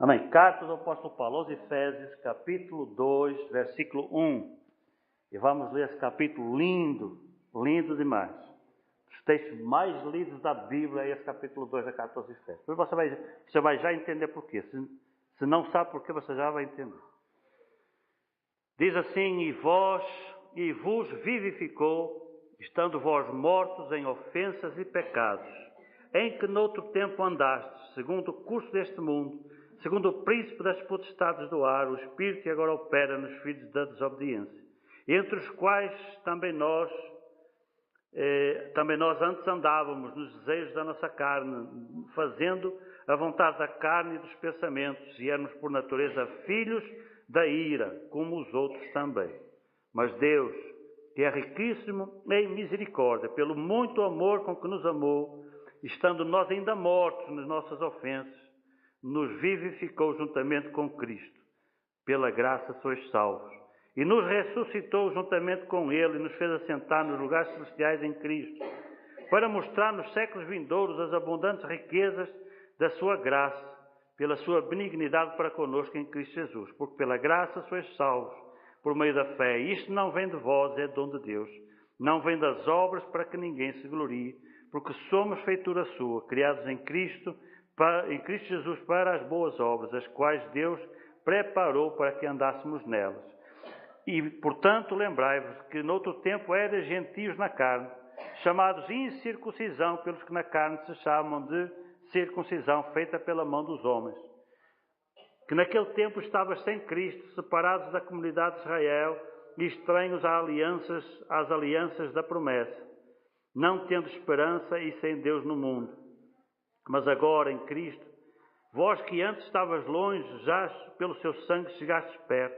Amém. Carta do apóstolo Paulo aos Efésios, capítulo 2, versículo 1. E vamos ler esse capítulo lindo, lindo demais. Os textos mais lidos da Bíblia é esse capítulo 2 da carta aos Efésios. Você vai já entender porquê. Se não sabe porquê, você já vai entender. Diz assim: e vos vivificou, estando vós mortos em ofensas e pecados, em que noutro tempo andastes, segundo o curso deste mundo, segundo o príncipe das potestades do ar, o espírito que agora opera nos filhos da desobediência, entre os quais também nós antes andávamos nos desejos da nossa carne, fazendo a vontade da carne e dos pensamentos, e éramos por natureza filhos da ira, como os outros também. Mas Deus, que é riquíssimo em misericórdia, pelo muito amor com que nos amou, estando nós ainda mortos nas nossas ofensas, nos vivificou juntamente com Cristo. Pela graça sois salvos. E nos ressuscitou juntamente com Ele e nos fez assentar nos lugares celestiais em Cristo, para mostrar nos séculos vindouros as abundantes riquezas da sua graça, pela sua benignidade para conosco em Cristo Jesus. Porque pela graça sois salvos, por meio da fé. E isto não vem de vós, é dom de Deus. Não vem das obras para que ninguém se glorie, porque somos feitura sua, criados em Cristo Jesus para as boas obras, as quais Deus preparou para que andássemos nelas. E, portanto, lembrai-vos que noutro tempo eras gentios na carne, chamados incircuncisão pelos que na carne se chamam de circuncisão feita pela mão dos homens. Que naquele tempo estavas sem Cristo, separados da comunidade de Israel e estranhos às alianças da promessa, não tendo esperança e sem Deus no mundo. Mas agora, em Cristo, vós que antes estavas longe, já pelo seu sangue chegastes perto,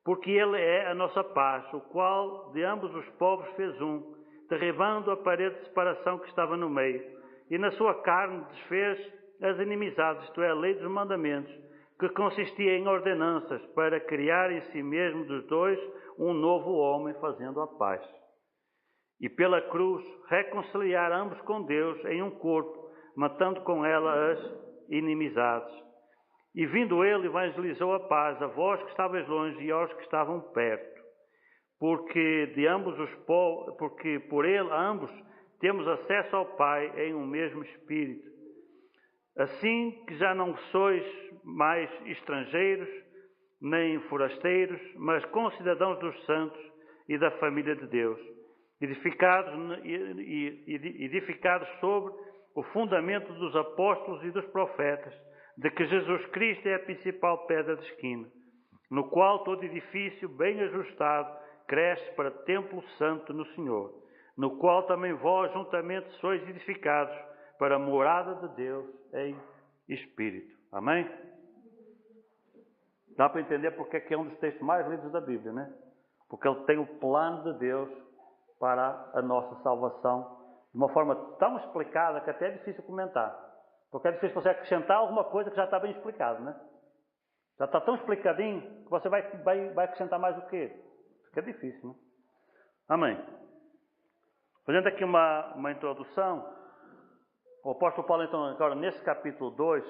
porque Ele é a nossa paz, o qual de ambos os povos fez um, derribando a parede de separação que estava no meio, e na sua carne desfez as inimizades, isto é, a lei dos mandamentos, que consistia em ordenanças, para criar em si mesmo dos dois um novo homem, fazendo a paz. E pela cruz reconciliar ambos com Deus em um corpo, matando com ela as inimizades. E vindo Ele, evangelizou a paz a vós que estavais longe e aos que estavam perto. Porque por Ele ambos temos acesso ao Pai em um mesmo Espírito. Assim que já não sois mais estrangeiros, nem forasteiros, mas concidadãos dos santos e da família de Deus, edificados sobre o fundamento dos apóstolos e dos profetas, de que Jesus Cristo é a principal pedra de esquina, no qual todo edifício bem ajustado cresce para templo santo no Senhor, no qual também vós juntamente sois edificados para a morada de Deus em Espírito. Amém? Dá para entender porque é que é um dos textos mais lidos da Bíblia, né? Porque ele tem o plano de Deus para a nossa salvação de uma forma tão explicada que até é difícil comentar. Porque é difícil você acrescentar alguma coisa que já está bem explicado, né? Já está tão explicadinho que você vai acrescentar mais o quê? Fica difícil, né? Amém. Fazendo aqui uma introdução, o apóstolo Paulo, então, agora nesse capítulo 2,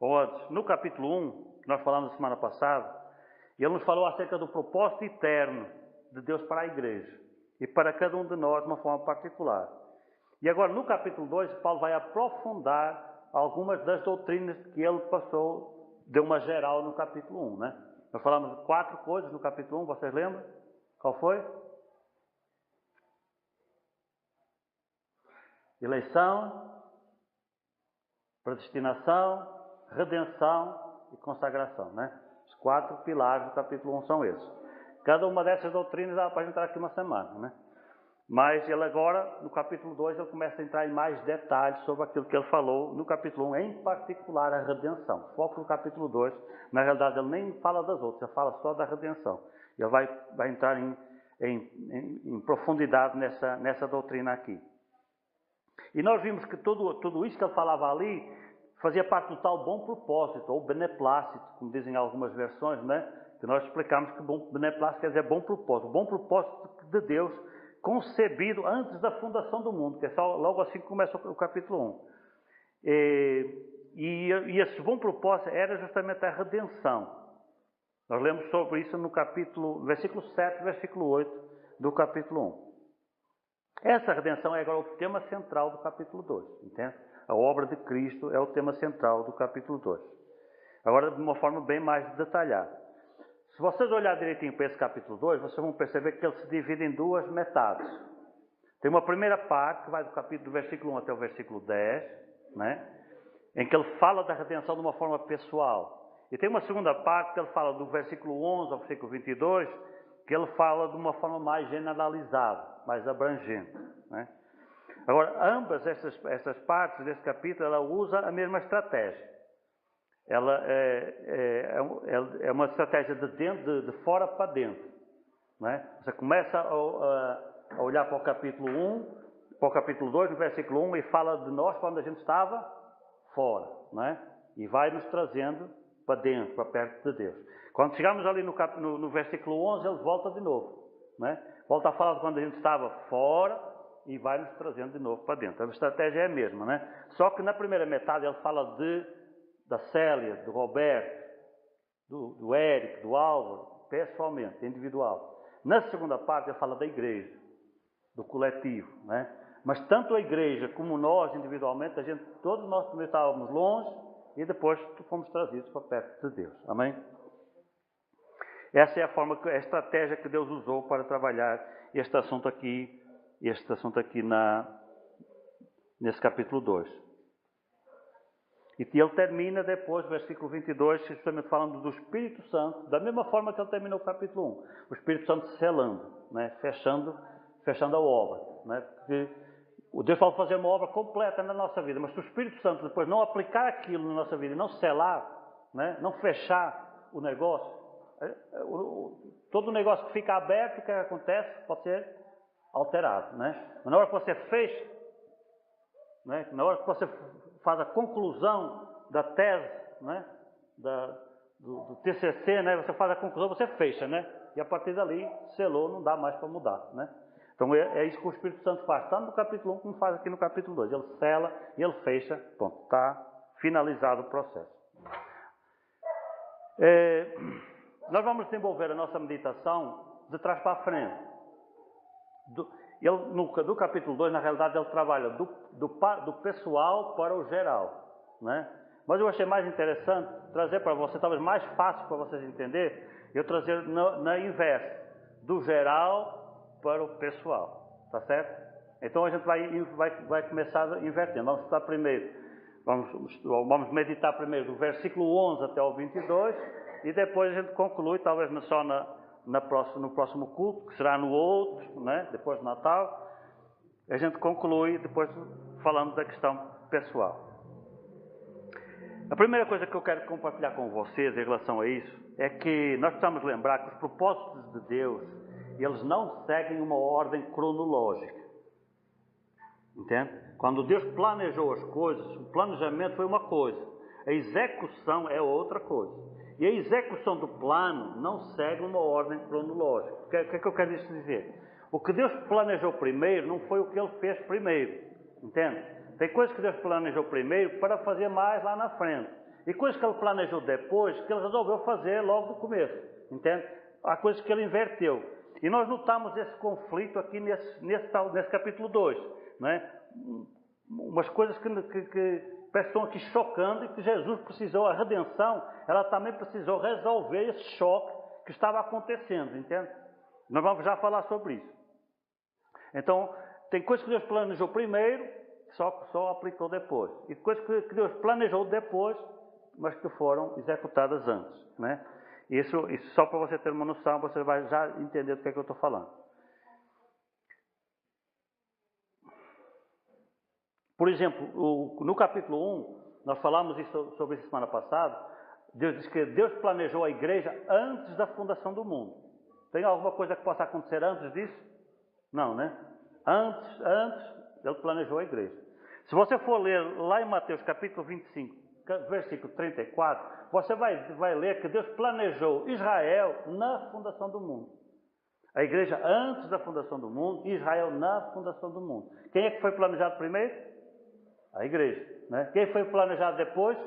ou antes, no capítulo 1, que nós falamos na semana passada, ele nos falou acerca do propósito eterno de Deus para a igreja e para cada um de nós de uma forma particular. E agora, no capítulo 2, Paulo vai aprofundar algumas das doutrinas que ele passou, deu uma geral no capítulo 1, né? Nós falamos de 4 coisas no capítulo 1, vocês lembram? Qual foi? Eleição, predestinação, redenção e consagração, né? Os 4 pilares do capítulo 1 são esses. Cada uma dessas doutrinas dá para entrar aqui uma semana, né? Mas ele agora, no capítulo 2, ele começa a entrar em mais detalhes sobre aquilo que ele falou no capítulo 1, em particular a redenção. O foco do capítulo 2, na realidade, ele nem fala das outras, ele fala só da redenção. Ele vai entrar em profundidade nessa doutrina aqui. E nós vimos que tudo isso que ele falava ali fazia parte do tal bom propósito, ou beneplácito, como dizem algumas versões, né? Que nós explicamos que beneplácito quer dizer bom propósito. O bom propósito de Deus concebido antes da fundação do mundo, que é só logo assim que começa o capítulo 1. E E esse bom propósito era justamente a redenção. Nós lemos sobre isso no versículo 7, versículo 8 do capítulo 1. Essa redenção é agora o tema central do capítulo 2, entende? A obra de Cristo é o tema central do capítulo 2. Agora, de uma forma bem mais detalhada. Se vocês olharem direitinho para esse capítulo 2, vocês vão perceber que ele se divide em duas metades. Tem uma primeira parte, que vai do versículo 1 até o versículo 10, né? Em que ele fala da redenção de uma forma pessoal. E tem uma segunda parte, que ele fala do versículo 11 ao versículo 22, que ele fala de uma forma mais generalizada, mais abrangente, né? Agora, ambas essas partes desse capítulo, ela usa a mesma estratégia. Ela é uma estratégia de fora para dentro, né? Você começa a olhar para o capítulo 1, para o capítulo 2, no versículo 1, e fala de nós quando a gente estava fora, né? E vai nos trazendo para dentro, para perto de Deus. Quando chegamos ali no versículo 11, ele volta de novo, né? Volta a falar de quando a gente estava fora e vai nos trazendo de novo para dentro. A estratégia é a mesma, né? Só que na primeira metade ele fala da Célia, do Roberto, do Érico, do Álvaro, pessoalmente, individual. Na segunda parte ele fala da igreja, do coletivo, né? Mas tanto a igreja como nós individualmente, todos nós primeiro estávamos longe e depois fomos trazidos para perto de Deus. Amém? Essa é a estratégia que Deus usou para trabalhar este assunto aqui nesse capítulo 2. E ele termina depois, versículo 22, justamente falando do Espírito Santo, da mesma forma que ele terminou o capítulo 1. O Espírito Santo selando, né? fechando a obra, né? Porque o Deus pode fazer uma obra completa na nossa vida, mas se o Espírito Santo depois não aplicar aquilo na nossa vida, não selar, né? Não fechar o negócio, todo o negócio que fica aberto, o que acontece? Pode ser alterado, né? Mas na hora que você fecha, né? Na hora que você faz a conclusão da tese, né? do TCC, né? Você faz a conclusão, você fecha, né? E a partir dali, selou, não dá mais para mudar, né? Então é isso que o Espírito Santo faz, tanto no capítulo 1 como faz aqui no capítulo 2. Ele sela e ele fecha, pronto, está finalizado o processo. Nós vamos desenvolver a nossa meditação de trás para a frente. Do capítulo 2, na realidade, ele trabalha do pessoal para o geral, né? Mas eu achei mais interessante trazer para você, talvez mais fácil para vocês entenderem, eu trazer na inversa, do geral para o pessoal, tá certo? Então a gente vai começar invertendo. Vamos estudar primeiro, vamos meditar primeiro do versículo 11 até o 22 e depois a gente conclui, talvez só no próximo culto, que será no outro, né? Depois do Natal, a gente conclui depois falando da questão pessoal. A primeira coisa que eu quero compartilhar com vocês em relação a isso é que nós precisamos lembrar que os propósitos de Deus, eles não seguem uma ordem cronológica. Entende? Quando Deus planejou as coisas, o planejamento foi uma coisa, a execução é outra coisa. E a execução do plano não segue uma ordem cronológica. O que é que eu quero dizer? O que Deus planejou primeiro não foi o que Ele fez primeiro. Entende? Tem coisas que Deus planejou primeiro para fazer mais lá na frente. E coisas que Ele planejou depois, que Ele resolveu fazer logo no começo. Entende? Há coisas que Ele inverteu. E nós notamos esse conflito aqui nesse capítulo 2. Não é? Umas coisas que estão aqui chocando e que Jesus precisou, a redenção, ela também precisou resolver esse choque que estava acontecendo. Entende? Nós vamos já falar sobre isso. Então, tem coisas que Deus planejou primeiro, só aplicou depois. E coisas que Deus planejou depois, mas que foram executadas antes, né? Isso só para você ter uma noção, você vai já entender do que é que eu estou falando. Por exemplo, no capítulo 1, nós falamos sobre isso semana passada, Deus diz que Deus planejou a igreja antes da fundação do mundo. Tem alguma coisa que possa acontecer antes disso? Não, né? Antes, Ele planejou a igreja. Se você for ler lá em Mateus capítulo 25, versículo 34, você vai ler que Deus planejou Israel na fundação do mundo. A igreja antes da fundação do mundo e Israel na fundação do mundo. Quem é que foi planejado primeiro? A igreja, né? Quem foi planejado depois?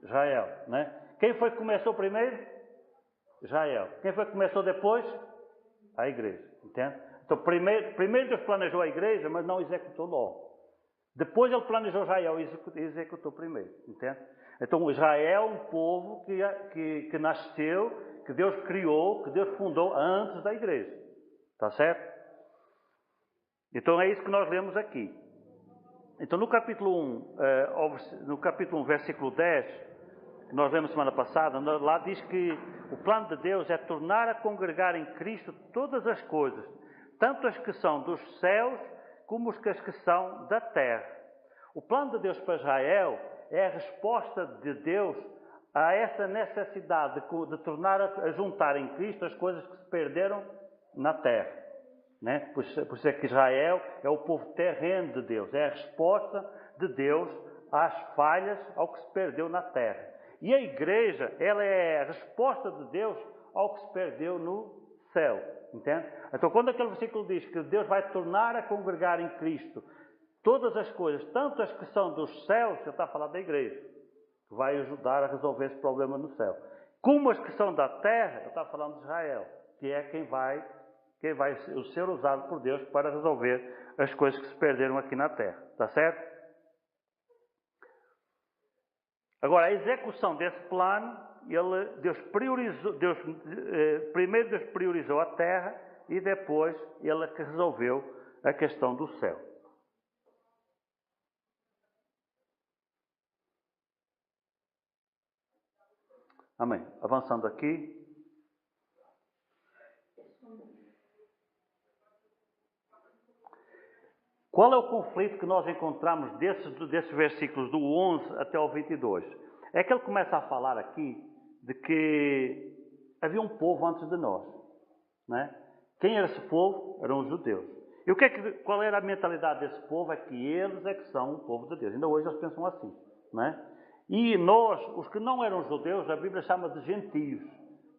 Israel, né? Quem foi que começou primeiro? Israel. Quem foi que começou depois? A igreja, entende? Então, primeiro Deus planejou a igreja, mas não executou logo. Depois ele planejou Israel e executou primeiro, entende? Então, Israel é um povo que nasceu, que Deus criou, que Deus fundou antes da igreja. Está certo? Então, é isso que nós lemos aqui. Então, no capítulo 1, versículo 10, que nós lemos semana passada, lá diz que o plano de Deus é tornar a congregar em Cristo todas as coisas, tanto as que são dos céus, como as que são da terra. O plano de Deus para Israel é a resposta de Deus a essa necessidade de tornar a juntar em Cristo as coisas que se perderam na terra. Né? Por isso é que Israel é o povo terreno de Deus, é a resposta de Deus às falhas, ao que se perdeu na terra. E a igreja, ela é a resposta de Deus ao que se perdeu no céu, entende? Então, quando aquele versículo diz que Deus vai tornar a congregar em Cristo todas as coisas, tanto as que são dos céus, ele está a falar da igreja, que vai ajudar a resolver esse problema no céu, como as que são da terra, ele está falando de Israel, que é quem vai ser usado por Deus para resolver as coisas que se perderam aqui na terra, está certo? Agora, a execução desse plano, primeiro Deus priorizou a terra e depois ele é que resolveu a questão do céu. Amém. Avançando aqui. Qual é o conflito que nós encontramos desses versículos do 11 até o 22? É que ele começa a falar aqui de que havia um povo antes de nós. Né? Quem era esse povo? Eram os judeus. E qual era a mentalidade desse povo? É que eles é que são o povo de Deus. Ainda hoje eles pensam assim. Né? E nós, os que não eram judeus, a Bíblia chama de gentios.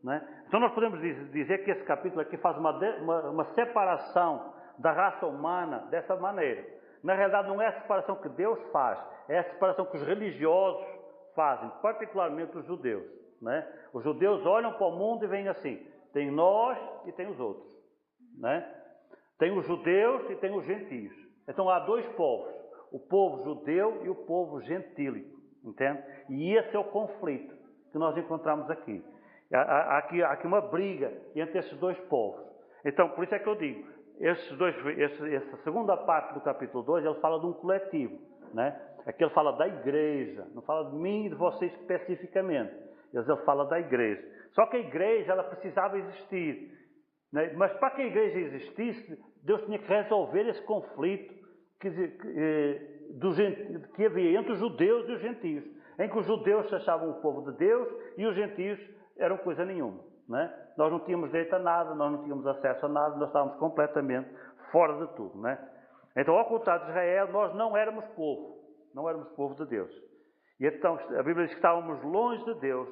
Né? Então nós podemos dizer que esse capítulo aqui faz uma separação da raça humana dessa maneira. Na realidade, não é a separação que Deus faz, é a separação que os religiosos fazem, particularmente os judeus. Né? Os judeus olham para o mundo e veem assim, tem nós e tem os outros. Né? Tem os judeus e tem os gentios. Então há dois povos, o povo judeu e o povo gentílico. Entende? E esse é o conflito que nós encontramos aqui. Há aqui uma briga entre esses dois povos. Então, por isso é que eu digo, essa segunda parte do capítulo 2, ele fala de um coletivo. Né? Aqui ele fala da igreja, não fala de mim e de vocês especificamente. Ele fala da igreja. Só que a igreja, ela precisava existir. Né? Mas para que a igreja existisse, Deus tinha que resolver esse conflito que havia entre os judeus e os gentios, em que os judeus se achavam o povo de Deus e os gentios eram coisa nenhuma. Né? Nós não tínhamos direito a nada, nós não tínhamos acesso a nada, nós estávamos completamente fora de tudo. Né? Então, ao contrário de Israel, nós não éramos povo de Deus. E então a Bíblia diz que estávamos longe de Deus,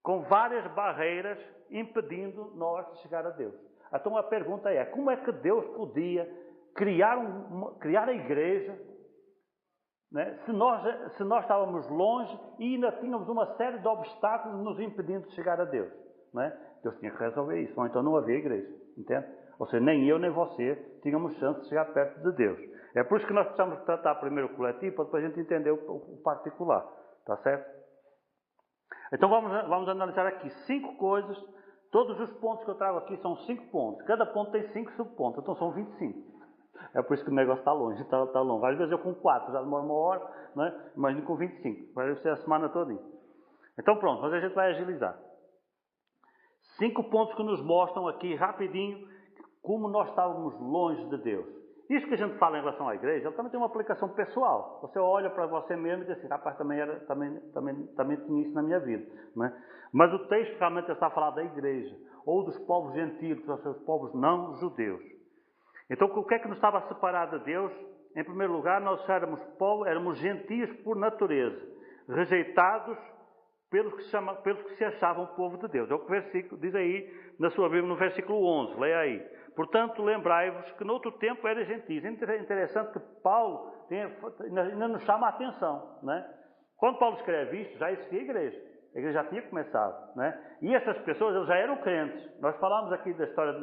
com várias barreiras impedindo nós de chegar a Deus. Então a pergunta é, como é que Deus podia criar a igreja, né, se nós estávamos longe e ainda tínhamos uma série de obstáculos nos impedindo de chegar a Deus? Né? Deus tinha que resolver isso, ou então não havia igreja, entende? Ou seja, nem eu nem você tínhamos chance de chegar perto de Deus. É por isso que nós precisamos tratar primeiro o coletivo, para depois a gente entender o particular, está certo? Então vamos analisar aqui 5 coisas. Todos os pontos que eu trago aqui são 5 pontos, cada ponto tem 5 subpontos, então são 25. É por isso que o negócio está longe, está longo. Às vezes eu com 4 já demora 1 hora, né? Imagina com 25, vai ser a semana toda. Então pronto, mas a gente vai agilizar. 5 pontos que nos mostram aqui rapidinho como nós estávamos longe de Deus. Isto que a gente fala em relação à igreja, ele também tem uma aplicação pessoal. Você olha para você mesmo e diz assim, rapaz, também tinha isso na minha vida. Não é? Mas o texto realmente está a falar da igreja, ou dos povos gentios, ou seja, os povos não judeus. Então, o que é que nos estava a separar de Deus? Em primeiro lugar, nós éramos gentios por natureza, rejeitados pelos que se achavam povo de Deus. É o que o versículo diz aí na sua Bíblia, no versículo 11. Leia aí. Portanto, lembrai-vos que noutro tempo eram gentios. É interessante que Paulo ainda nos chama a atenção. Né? Quando Paulo escreve isto, já existia a igreja. A igreja já tinha começado, né? E essas pessoas, eles já eram crentes. Nós falamos aqui da história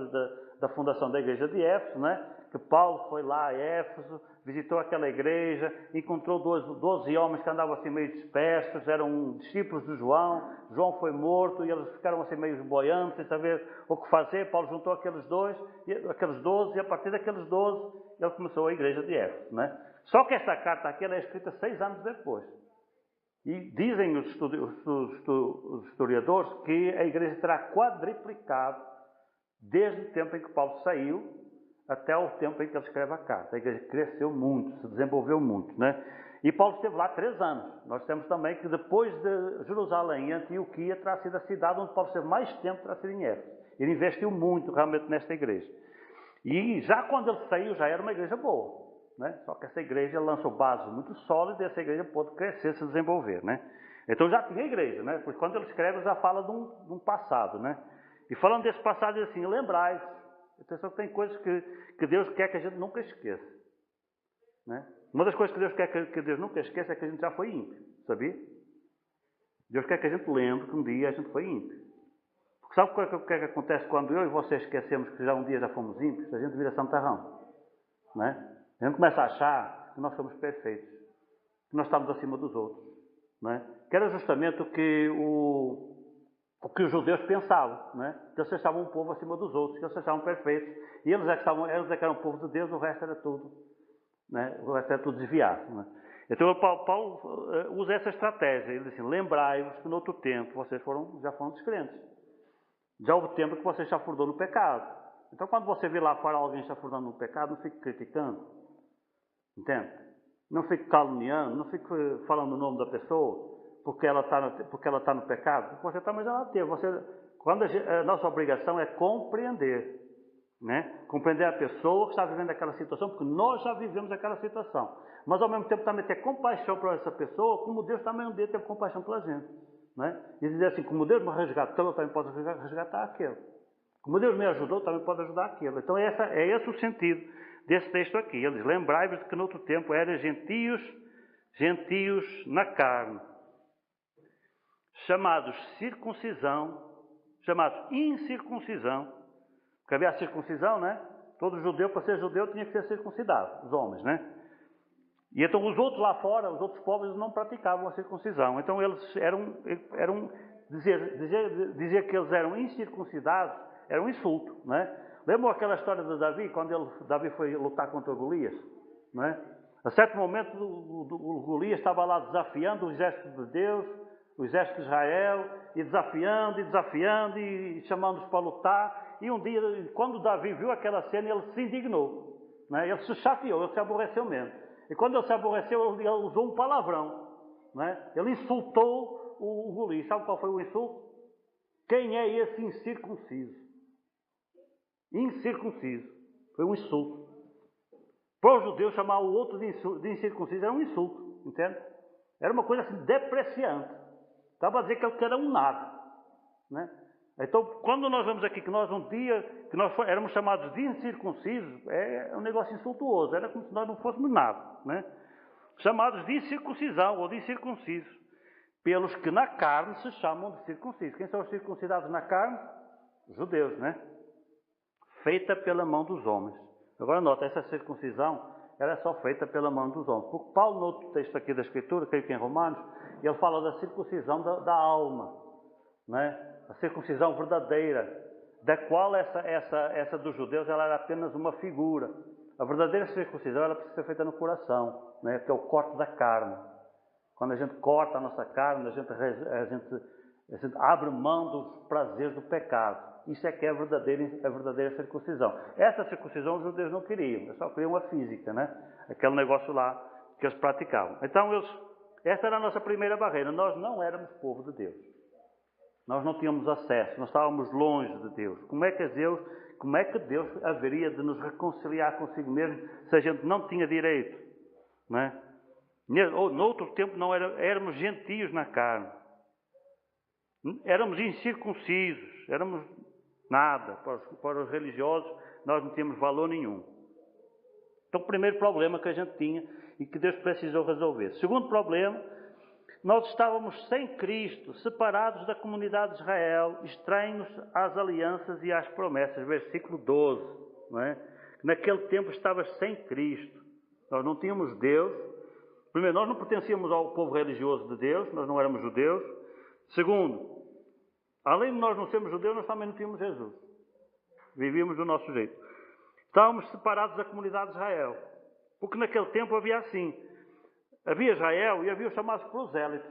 da fundação da igreja de Éfeso, né? Que Paulo foi lá a Éfeso, visitou aquela igreja, encontrou 12 homens que andavam assim meio dispersos, eram discípulos de João. João foi morto e eles ficaram assim meio boiantes, sem saber o que fazer. Paulo juntou aqueles 12, e a partir daqueles 12, ele começou a igreja de Éfeso, né? Só que esta carta aqui, ela é escrita 6 anos depois. E dizem os historiadores que a igreja terá quadriplicado desde o tempo em que Paulo saiu até o tempo em que ele escreve a carta. A igreja cresceu muito, se desenvolveu muito, né? E Paulo esteve lá 3 anos. Nós temos também que depois de Jerusalém e Antioquia terá sido a cidade onde Paulo esteve mais tempo, terá sido em Éfeso. Ele investiu muito realmente nesta igreja. E já quando ele saiu, já era uma igreja boa. Né? Só que essa igreja lançou bases muito sólidas e essa igreja pôde crescer, se desenvolver, né? Então já tinha igreja, né? Porque quando ele escreve, já fala de um passado, né? E falando desse passado, diz assim: lembrai-vos. Atenção que tem coisas que Deus quer que a gente nunca esqueça, né? Uma das coisas que Deus quer que Deus nunca esqueça é que a gente já foi ímpio, sabia? Deus quer que a gente lembre que um dia a gente foi ímpio. Porque sabe o que é que acontece quando eu e você esquecemos que já um dia já fomos ímpios? A gente vira santarrão, né? A gente começa a achar que nós somos perfeitos, que nós estamos acima dos outros, não é? Que era justamente o que os judeus pensavam, não é? Que eles achavam um povo acima dos outros, que eles achavam perfeitos, e eles é que eram o povo de Deus, o resto era tudo, né? O resto era tudo desviado, não é? Então Paulo usa essa estratégia. Ele diz assim: lembrai-vos que no outro tempo vocês já foram descrentes. Já houve tempo que você chafurdou no pecado. Então quando você vê lá fora alguém chafurdando no pecado, não fique criticando. Entende? Não fique caluniando, não fique falando o nome da pessoa porque ela está no pecado. Porque você também já lá teve. A nossa obrigação é compreender, né? Compreender a pessoa que está vivendo aquela situação, porque nós já vivemos aquela situação. Mas ao mesmo tempo também ter compaixão por essa pessoa, como Deus também um dia teve compaixão pela gente, né? E dizer assim: como Deus me resgatou, eu também posso resgatar aquele. Como Deus me ajudou, também pode ajudar aquele. Então é esse o sentido desse texto aqui. Ele diz: lembrai-vos de que no outro tempo eram gentios na carne, chamados incircuncisão, porque havia a circuncisão, né? Todo judeu, para ser judeu, tinha que ser circuncidado, os homens, né? E então os outros lá fora, os outros povos, não praticavam a circuncisão. Então eles dizer que eles eram incircuncidados era um insulto, né? Lembram aquela história de Davi, quando Davi foi lutar contra Golias, né? A certo momento o Golias estava lá desafiando o exército de Deus, o exército de Israel, e desafiando e chamando-os para lutar. E um dia, quando Davi viu aquela cena, ele se indignou, né? Ele se chateou, ele se aborreceu mesmo. E quando ele se aborreceu, ele usou um palavrão, né? Ele insultou o Golias. Sabe qual foi o insulto? Quem é esse incircunciso? Incircunciso. Foi um insulto. Para os judeus, chamar o outro de incircunciso era um insulto, entende? Era uma coisa assim depreciante. Estava a dizer que ele era um nada, né? Então, quando nós vemos aqui que nós um dia, que nós éramos chamados de incircuncisos, é um negócio insultuoso, era como se nós não fôssemos nada, né? Chamados de incircuncisão ou de incircuncisos, pelos que na carne se chamam de circuncisos. Quem são os circuncidados na carne? Os judeus, né? Feita pela mão dos homens. Agora nota, essa circuncisão era só feita pela mão dos homens. Porque Paulo, no outro texto aqui da Escritura, creio que em Romanos, ele fala da circuncisão da alma, né? A circuncisão verdadeira, da qual essa dos judeus ela era apenas uma figura. A verdadeira circuncisão ela precisa ser feita no coração, né? Que é o corte da carne. Quando a gente corta a nossa carne, a gente abre mão dos prazeres do pecado. Isso é que é a verdadeira circuncisão. Essa circuncisão os judeus não queriam, eles só queriam a física, né? Aquele negócio lá que eles praticavam. Então, essa era a nossa primeira barreira. Nós não éramos povo de Deus. Nós não tínhamos acesso, nós estávamos longe de Deus. Como é que Deus haveria de nos reconciliar consigo mesmo se a gente não tinha direito, não é? No outro tempo éramos gentios na carne. Éramos incircuncisos, éramos nada. Para os religiosos, nós não tínhamos valor nenhum. Então, o primeiro problema que a gente tinha e que Deus precisou resolver. Segundo problema, Nós estávamos sem Cristo, separados da comunidade de Israel, estranhos às alianças e às promessas. Versículo 12. Não é? Naquele tempo estavas sem Cristo. Nós não tínhamos Deus. Primeiro, nós não pertencíamos ao povo religioso de Deus, nós não éramos judeus. Segundo, além de nós não sermos judeus, nós também não tínhamos Jesus. Vivíamos do nosso jeito. Estávamos separados da comunidade de Israel. Porque naquele tempo havia assim. Havia Israel e havia os chamados prosélitos.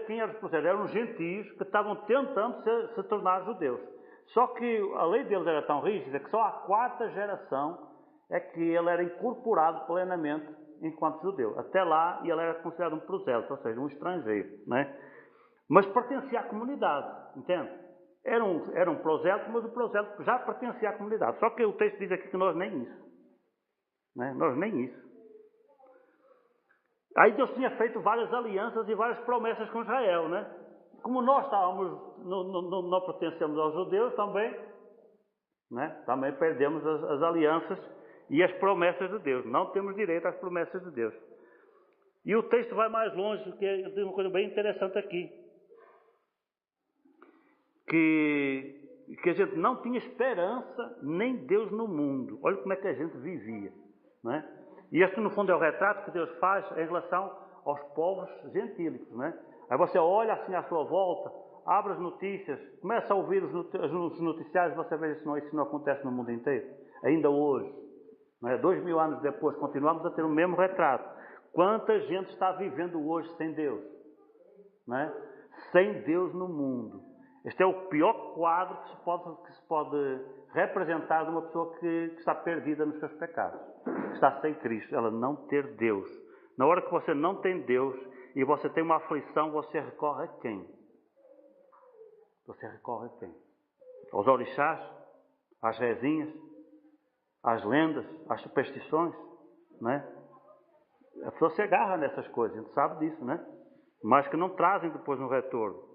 Quem eram os prosélitos? Eram os gentios que estavam tentando se tornar judeus. Só que a lei deles era tão rígida que só à quarta geração é que ele era incorporado plenamente enquanto judeu. Até lá ele era considerado um prosélito, ou seja, um estrangeiro. Não é? Mas pertencia à comunidade, entende? Era um prosélito, mas o prosélito já pertencia à comunidade. Só que o texto diz aqui que nós nem isso. Não é? Nós nem isso. Aí Deus tinha feito várias alianças e várias promessas com Israel, né? Como nós não pertencemos aos judeus também, né? Também perdemos as alianças e as promessas de Deus. Não temos direito às promessas de Deus. E o texto vai mais longe, porque tem uma coisa bem interessante aqui. Que a gente não tinha esperança nem Deus no mundo. Olha como é que a gente vivia, não é? E este, no fundo, é o retrato que Deus faz em relação aos povos gentílicos, não é? Aí você olha assim à sua volta, abre as notícias, começa a ouvir os noticiários, você vê se isso não acontece no mundo inteiro. Ainda hoje, não é? 2000 anos depois, continuamos a ter o mesmo retrato. Quanta gente está vivendo hoje sem Deus, não é? Sem Deus no mundo. Este é o pior quadro que se pode representar de uma pessoa que está perdida nos seus pecados. Que está sem Cristo, ela não ter Deus. Na hora que você não tem Deus e você tem uma aflição, você recorre a quem? Você recorre a quem? Aos orixás? Às rezinhas? Às lendas? Às superstições? Não é? A pessoa se agarra nessas coisas, a gente sabe disso, não é? Mas que não trazem depois um retorno.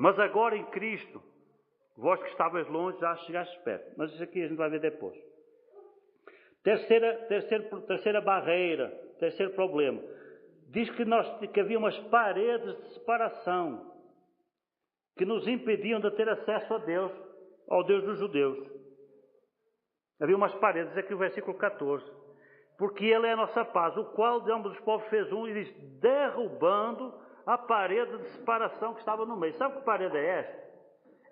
Mas agora em Cristo, vós que estavais longe, já chegastes perto. Mas isso aqui a gente vai ver depois. Terceira barreira, terceiro problema. Diz que havia umas paredes de separação que nos impediam de ter acesso a Deus, ao Deus dos judeus. Havia umas paredes, diz aqui o versículo 14. Porque Ele é a nossa paz, o qual de ambos os povos fez um, e diz, derrubando a parede de separação que estava no meio. Sabe que parede é esta?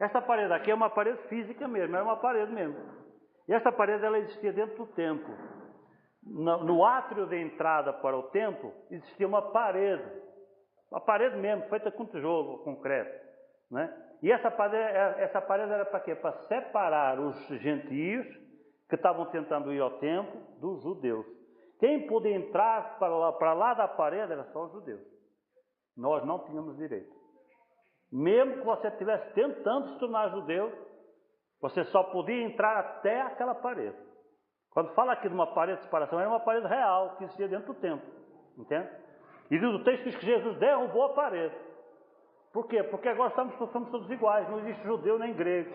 Esta parede aqui é uma parede física mesmo, é uma parede mesmo. E esta parede ela existia dentro do templo. No átrio de entrada para o templo existia uma parede mesmo, feita com tijolo, concreto. Né? E essa parede era para quê? Para separar os gentios que estavam tentando ir ao templo dos judeus. Quem podia entrar para lá da parede era só os judeus. Nós não tínhamos direito. Mesmo que você estivesse tentando se tornar judeu, você só podia entrar até aquela parede. Quando fala aqui de uma parede de separação, era uma parede real que existia dentro do templo. Entende? E o texto diz que Jesus derrubou a parede. Por quê? Porque agora somos todos iguais. Não existe judeu nem grego.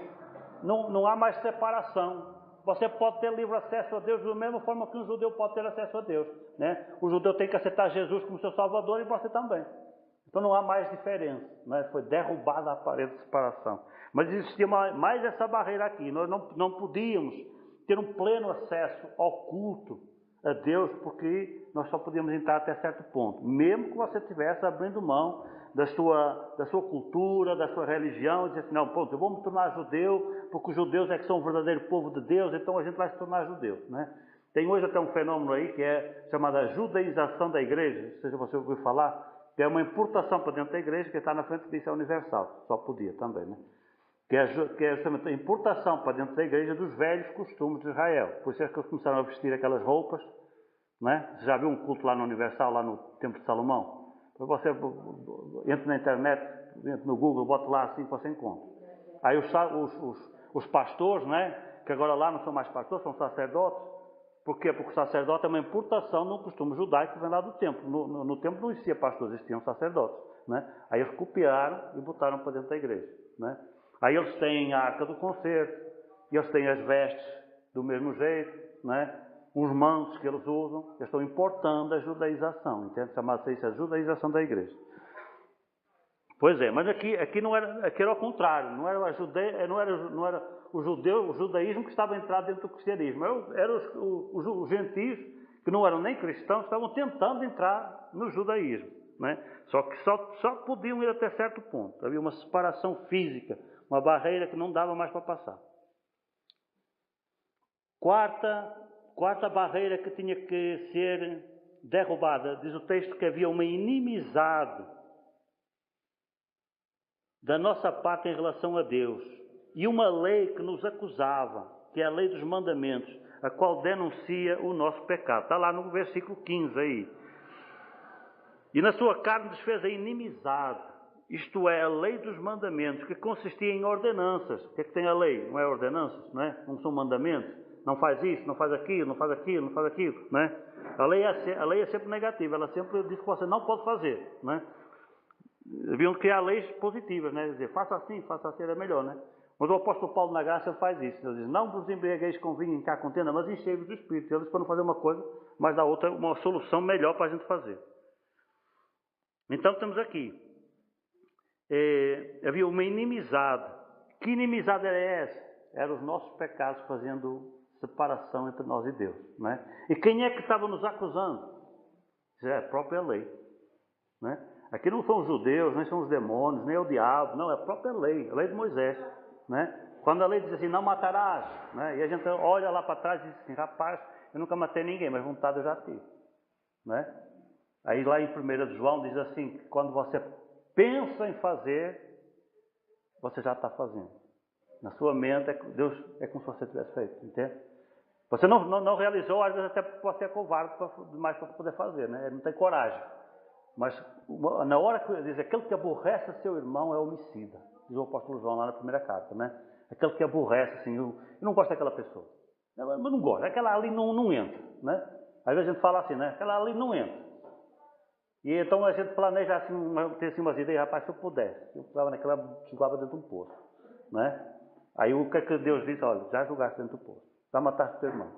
Não há mais separação. Você pode ter livre acesso a Deus da mesma forma que um judeu pode ter acesso a Deus. Né? O judeu tem que aceitar Jesus como seu Salvador e você também. Então não há mais diferença. Né? Foi derrubada a parede de separação. Mas existia mais essa barreira aqui. Nós não podíamos ter um pleno acesso ao culto a Deus, porque nós só podíamos entrar até certo ponto. Mesmo que você estivesse abrindo mão da sua cultura, da sua religião, e dizer assim, não, pronto, eu vou me tornar judeu, porque os judeus é que são o verdadeiro povo de Deus, então a gente vai se tornar judeu. Né? Tem hoje até um fenômeno aí que é chamada judaização da igreja, não sei se você ouviu falar, que é uma importação para dentro da igreja, que está na frente disso é universal, só podia também, né? Que é justamente a importação para dentro da igreja dos velhos costumes de Israel. Por isso é que eles começaram a vestir aquelas roupas, né? Você já viu um culto lá no Universal, lá no Templo de Salomão? Você entra na internet, entra no Google, bota lá assim que você encontra. Aí os pastores, né? Que agora lá não são mais pastores, são sacerdotes. Por quê? Porque o sacerdote é uma importação no costume judaico que vem lá do templo. No templo não existia pastores, existiam sacerdotes. Né? Aí eles copiaram e botaram para dentro da igreja. Né? Aí eles têm a arca do concerto, e eles têm as vestes do mesmo jeito, né? os mantos que eles usam, eles estão importando a judaização, entende? Chama-se isso a judaização da igreja. Pois é, mas aqui não era, aqui era ao contrário, não era o judaísmo que estava entrado dentro do cristianismo, eram os gentios que não eram nem cristãos, estavam tentando entrar no judaísmo, né? Só que só podiam ir até certo ponto, havia uma separação física, uma barreira que não dava mais para passar. Quarta barreira que tinha que ser derrubada, diz o texto que havia uma inimizade da nossa parte em relação a Deus e uma lei que nos acusava, que é a lei dos mandamentos, a qual denuncia o nosso pecado. Está lá no versículo 15 aí. E na sua carne desfez a inimizade, isto é, a lei dos mandamentos, que consistia em ordenanças. O que é que tem a lei? Não é ordenanças, não é? Não são mandamentos. Não faz isso, não faz aquilo, não faz aquilo, não faz aquilo, não é? A lei é sempre negativa, ela sempre diz que você não pode fazer, não é? Deviam criar leis positivas, né? Dizer, faça assim, era melhor, né? Mas o apóstolo Paulo na graça ele faz isso. Ele diz, não vos embriagueis com vinho em que há contenda, mas enchei-vos do Espírito. Ele diz para não fazer uma coisa, mas dá outra, uma solução melhor para a gente fazer. Então temos aqui, havia uma inimizade. Que inimizade era essa? Eram os nossos pecados fazendo separação entre nós e Deus, não é? E quem é que estava nos acusando? É a própria lei, não é? Aqui não são os judeus, nem são os demônios, nem é o diabo, não, é a própria lei, a lei de Moisés, né? Quando a lei diz assim, não matarás, né? E a gente olha lá para trás e diz assim, rapaz, eu nunca matei ninguém, mas vontade eu já tive, né? Aí lá em 1 João diz assim, que quando você pensa em fazer, você já está fazendo. Na sua mente, Deus é como se você tivesse feito, entende? Você não realizou, às vezes até pode ser covarde demais para poder fazer, né? Ele não tem coragem. Mas na hora que diz, aquele que aborrece seu irmão é homicida. Diz o apóstolo João lá na primeira carta, né? Aquele que aborrece, assim, eu não gosto daquela pessoa. Mas não gosto, aquela ali não entra, né? Às vezes a gente fala assim, né? Aquela ali não entra. E então a gente planeja assim, ter assim umas ideias, rapaz, se eu pudesse, eu ficava naquela, chegava dentro de um poço, né? Aí o que é que Deus diz? Olha, já julgaste dentro do poço, já mataste o teu irmão,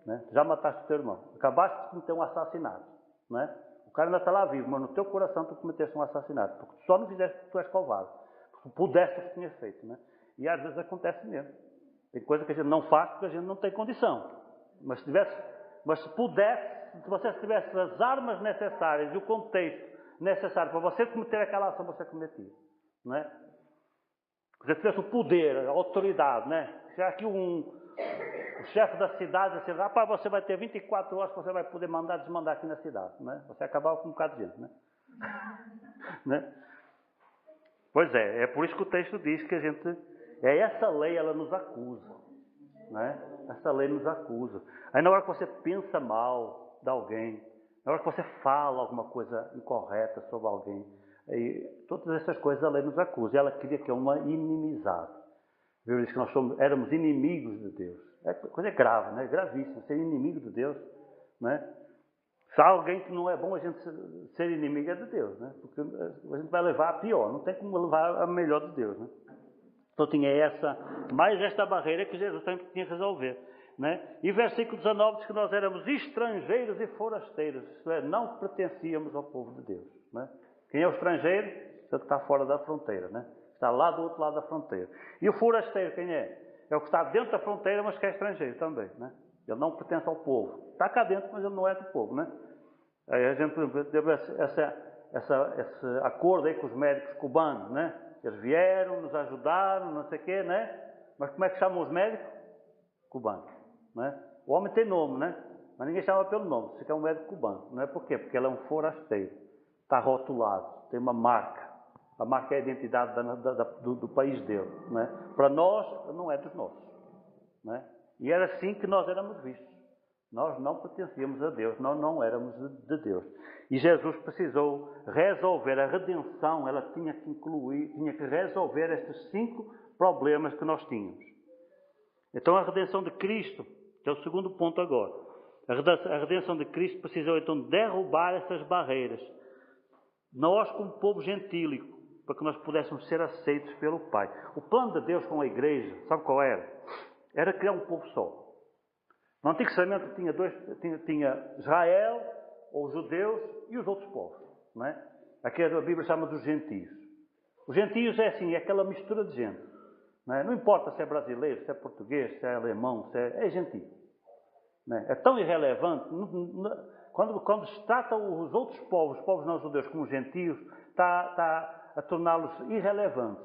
né? Já mataste o teu irmão, acabaste de cometer um assassinato, né? O cara ainda está lá vivo, mas no teu coração tu cometeste um assassinato, porque tu só não fizeste porque tu és covarde, porque tu pudeste o que tinhas feito, né? E às vezes acontece mesmo, tem coisa que a gente não faz porque a gente não tem condição, mas se pudesse, se você tivesse as armas necessárias e o contexto necessário para você cometer aquela ação, você cometia, não é? Se você tivesse o poder, a autoridade, né? Se aqui o chefe da cidade assim, rapaz, você vai ter 24 horas que você vai poder mandar desmandar aqui na cidade, né? Você acabava com um bocado de gente, né? Né? Pois é por isso que o texto diz que essa lei, ela nos acusa, né? Essa lei nos acusa. Aí na hora que você pensa mal de alguém, na hora que você fala alguma coisa incorreta sobre alguém, aí, todas essas coisas a lei nos acusa. E ela queria que é uma inimizade. Viu? Diz que nós éramos inimigos de Deus. É coisa grave, né? Gravíssima, ser inimigo de Deus, né? Se há alguém que não é bom a gente ser inimigo é de Deus, né? Porque a gente vai levar a pior, não tem como levar a melhor de Deus, né? Então tinha mais esta barreira que Jesus tinha que resolver, né? E versículo 19 diz que nós éramos estrangeiros e forasteiros, isto é, não pertencíamos ao povo de Deus, né? Quem é o estrangeiro? É o que está fora da fronteira, né? Está lá do outro lado da fronteira. E o forasteiro quem é? É o que está dentro da fronteira, mas que é estrangeiro também, né? Ele não pertence ao povo. Está cá dentro, mas ele não é do povo, né? Aí a gente teve esse acordo aí com os médicos cubanos, né? Eles vieram, nos ajudaram, não sei o quê, né? Mas como é que chamam os médicos? Cubanos, né? O homem tem nome, né? Mas ninguém chama pelo nome. Isso aqui é um médico cubano. Não é por quê? Porque ele é um forasteiro. Está rotulado, tem uma marca. A marca é a identidade do país dele, né? Para nós, não é dos nossos, né? E era assim que nós éramos vistos. Nós não pertencíamos a Deus, nós não éramos de Deus. E Jesus precisou resolver a redenção, ela tinha que resolver estes 5 problemas que nós tínhamos. Então a redenção de Cristo, que é o segundo ponto agora. A redenção de Cristo precisou então derrubar essas barreiras. Nós como povo gentílico, para que nós pudéssemos ser aceitos pelo Pai. O plano de Deus com a igreja, sabe qual era? Era criar um povo só. No Antigo Testamento tinha Israel, ou os judeus, e os outros povos. Não é? Aqui a Bíblia chama dos gentios. Os gentios é assim, é aquela mistura de gente. Não é? Não importa se é brasileiro, se é português, se é alemão, se é gentio. Não é? É tão irrelevante. Quando se trata os outros povos, os povos não judeus, como gentios, está a torná-los irrelevantes,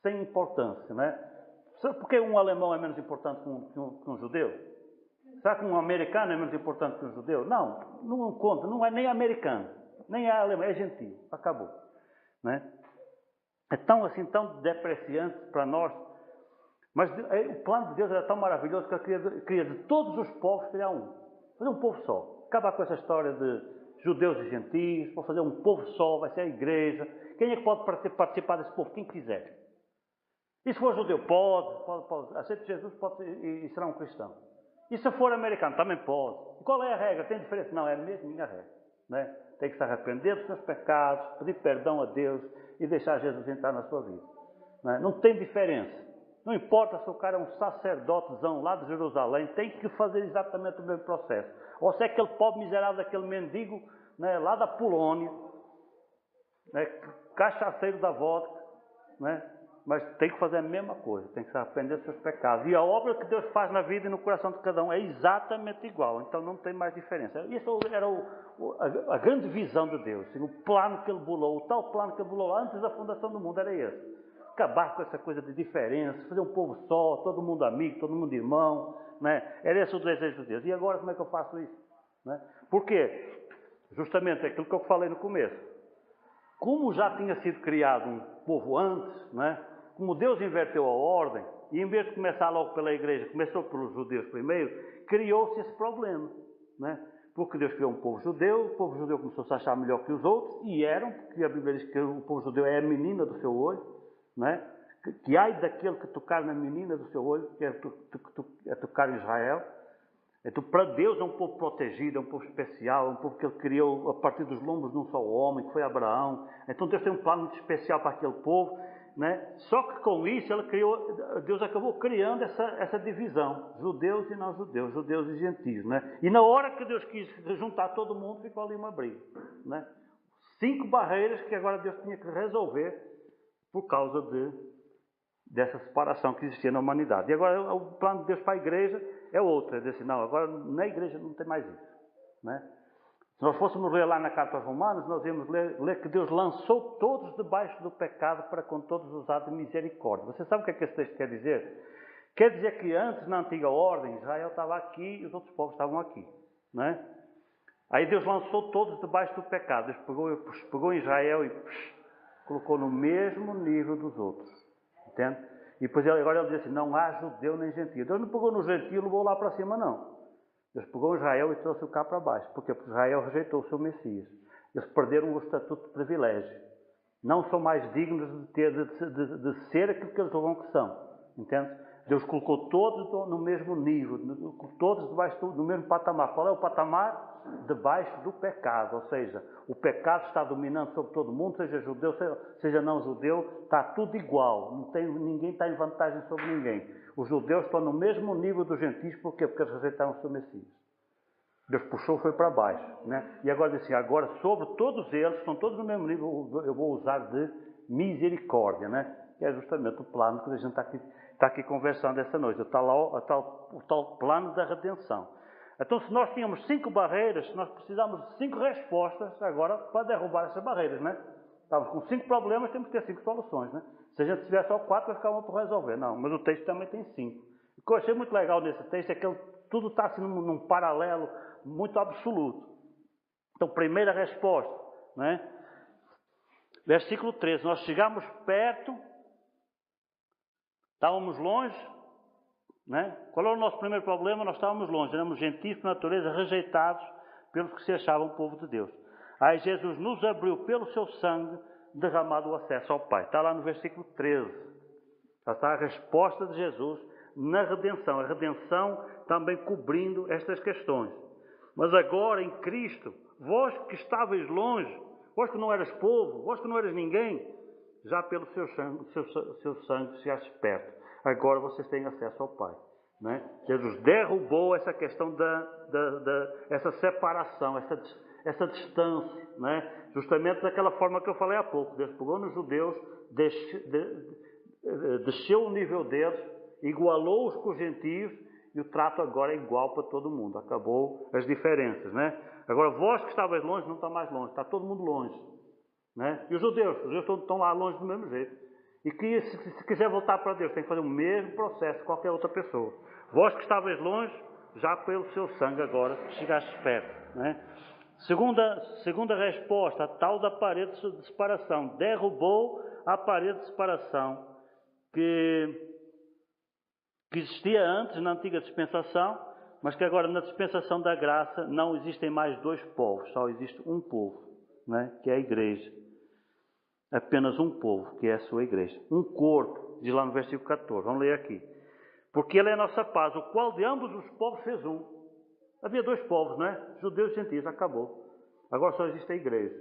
sem importância. Não é? Porque um alemão é menos importante que um judeu? Será que um americano é menos importante que um judeu? Não, não conta, não é nem americano, nem é alemão, é gentio. Acabou. Não é? É tão assim, tão depreciante para nós. Mas o plano de Deus era tão maravilhoso que ele queria de todos os povos criar um. Fazer um povo só. Acabar com essa história de judeus e gentios, para fazer um povo só, vai ser a igreja. Quem é que pode participar desse povo? Quem quiser. E se for judeu, pode. Aceita Jesus e será um cristão. E se for americano, também pode. E qual é a regra? Tem diferença? Não, é a mesma regra. Não é? Tem que se arrepender dos seus pecados, pedir perdão a Deus e deixar Jesus entrar na sua vida. Não tem diferença. Não importa se o cara é um sacerdotezão lá de Jerusalém, tem que fazer exatamente o mesmo processo. Ou se é aquele pobre miserável, aquele mendigo, né, lá da Polônia, né, cachaceiro da vodka, né, mas tem que fazer a mesma coisa, tem que se arrepender dos seus pecados. E a obra que Deus faz na vida e no coração de cada um é exatamente igual, então não tem mais diferença. Isso era a grande visão de Deus, o plano que Ele bolou, o tal plano que Ele bolou antes da fundação do mundo era esse. Acabar com essa coisa de diferença, fazer um povo só, todo mundo amigo, todo mundo irmão, né? Era esse o desejo de Deus. E agora como é que eu faço isso? Né? Por quê? Justamente aquilo que eu falei no começo. Como já tinha sido criado um povo antes, né? Como Deus inverteu a ordem, e em vez de começar logo pela igreja, começou pelos judeus primeiro, criou-se esse problema. Né? Porque Deus criou um povo judeu, o povo judeu começou a se achar melhor que os outros, e eram, porque a Bíblia diz que o povo judeu é a menina do seu olho, né? Que ai daquele que tocar na menina do seu olho, que é tocar em Israel. Então, para Deus é um povo protegido, é um povo especial, é um povo que Ele criou a partir dos lombos de um só homem, que foi Abraão. Então Deus tem um plano muito especial para aquele povo, né? Só que com isso Deus acabou criando essa divisão, judeus e não judeus, judeus e gentios, né? E na hora que Deus quis juntar todo mundo, ficou ali uma briga, né? 5 barreiras que agora Deus tinha que resolver por causa dessa separação que existia na humanidade. E agora o plano de Deus para a igreja é outro. É dizer assim, não, agora na igreja não tem mais isso. Né? Se nós fôssemos ler lá na Carta aos Romanos, nós íamos ler que Deus lançou todos debaixo do pecado para com todos usar de misericórdia. Você sabe o que é que esse texto quer dizer? Quer dizer que antes, na antiga ordem, Israel estava aqui e os outros povos estavam aqui. Né? Aí Deus lançou todos debaixo do pecado. Deus pegou Israel e colocou no mesmo nível dos outros. Entende? E depois agora ele diz assim, não há judeu nem gentio. Deus não pegou no gentio e levou lá para cima, não. Deus pegou Israel e trouxe-o cá para baixo. Porquê? Porque Israel rejeitou o seu Messias. Eles perderam o estatuto de privilégio. Não são mais dignos de ser aquilo que eles julgam que são. Entende? Deus colocou todos no mesmo nível, todos debaixo do mesmo patamar. Qual é o patamar? Debaixo do pecado. Ou seja, o pecado está dominando sobre todo mundo, seja judeu, seja não judeu, está tudo igual. Ninguém está em vantagem sobre ninguém. Os judeus estão no mesmo nível dos gentios, porquê? Porque eles rejeitaram o seu Messias. Deus puxou, foi para baixo. Né? E agora diz assim, agora sobre todos eles, estão todos no mesmo nível, eu vou usar de misericórdia, né? Que é justamente o plano que a gente está aqui conversando esta noite, o tal plano da redenção. Então, se nós tínhamos 5 barreiras, nós precisamos de 5 respostas agora para derrubar essas barreiras, né? Estamos com 5 problemas, temos que ter 5 soluções, né? Se a gente tiver só 4, vai ficar uma por resolver. Não, mas o texto também tem 5. O que eu achei muito legal nesse texto é que tudo está assim num paralelo muito absoluto. Então, primeira resposta, né? Versículo 13, nós chegamos perto, estávamos longe, né? Qual era o nosso primeiro problema? Nós estávamos longe, éramos gentios por natureza, rejeitados pelos que se achavam povo de Deus. Aí Jesus nos abriu pelo seu sangue, derramado o acesso ao Pai. Está lá no versículo 13. Já está a resposta de Jesus na redenção. A redenção também cobrindo estas questões. Mas agora em Cristo, vós que estavais longe, vós que não eras povo, vós que não eras ninguém, já pelo seu sangue se acha perto. Agora vocês têm acesso ao Pai. né? Jesus derrubou essa questão essa separação, essa distância, né? Justamente daquela forma que eu falei há pouco. Deus pegou nos judeus, desceu o nível deles, igualou-os com os gentios, e o trato agora é igual para todo mundo. Acabou as diferenças, né? Agora, vós que estavais longe, não está mais longe, está todo mundo longe, né? E os judeus estão lá longe do mesmo jeito. E que se quiser voltar para Deus, tem que fazer o mesmo processo que qualquer outra pessoa. Vós que estavais longe, já pelo seu sangue agora chegaste perto, né? Segunda resposta, a tal da parede de separação. Derrubou a parede de separação que existia antes na antiga dispensação, mas que agora na dispensação da graça não existem mais dois povos, só existe um povo, né? Que é a igreja. Apenas um povo, que é a sua igreja. Um corpo, diz lá no versículo 14. Vamos ler aqui. Porque ele é a nossa paz, o qual de ambos os povos fez um. Havia dois povos, não é? Judeus e gentios, acabou. Agora só existe a igreja.